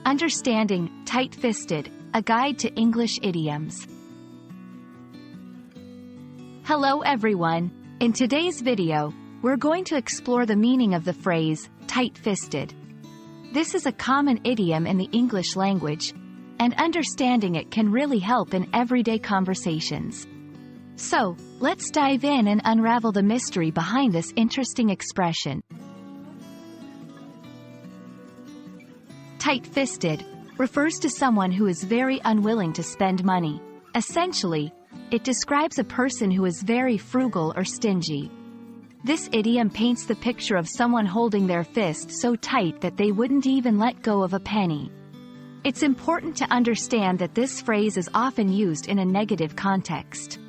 Understanding Tightfisted, a guide to English idioms. Hello everyone. In today's video, we're going to explore the meaning of the phrase, tight-fisted. This is a common idiom in the English language, and understanding it can really help in everyday conversations. So, let's dive in and unravel the mystery behind this interesting expression. Tight-fisted refers to someone who is very unwilling to spend money. Essentially, it describes a person who is very frugal or stingy. This idiom paints the picture of someone holding their fist so tight that they wouldn't even let go of a penny. It's important to understand that this phrase is often used in a negative context.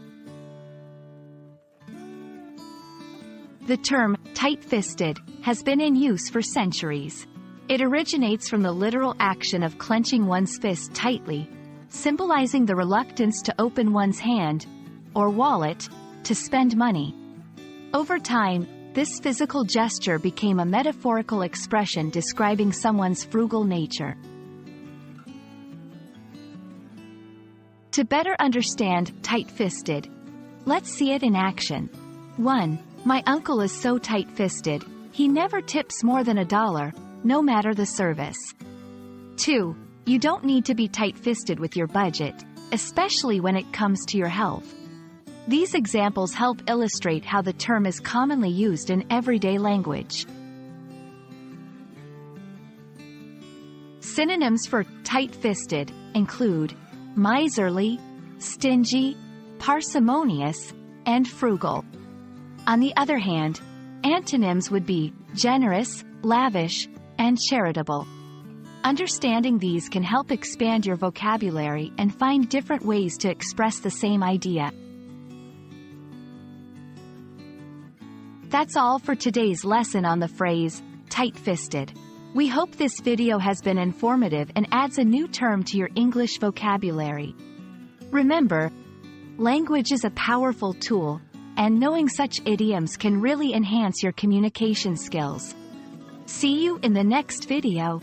The term, tight-fisted, has been in use for centuries. It originates from the literal action of clenching one's fist tightly, symbolizing the reluctance to open one's hand, or wallet, to spend money. Over time, this physical gesture became a metaphorical expression describing someone's frugal nature. To better understand tight-fisted, let's see it in action. 1. My uncle is so tight-fisted, he never tips more than $1, no matter the service. 2. You don't need to be tight-fisted with your budget, especially when it comes to your health. These examples help illustrate how the term is commonly used in everyday language. Synonyms for tight-fisted include miserly, stingy, parsimonious, and frugal. On the other hand, antonyms would be generous, lavish, and charitable. Understanding these can help expand your vocabulary and find different ways to express the same idea. That's all for today's lesson on the phrase, tight-fisted. We hope this video has been informative and adds a new term to your English vocabulary. Remember, language is a powerful tool, and knowing such idioms can really enhance your communication skills. See you in the next video.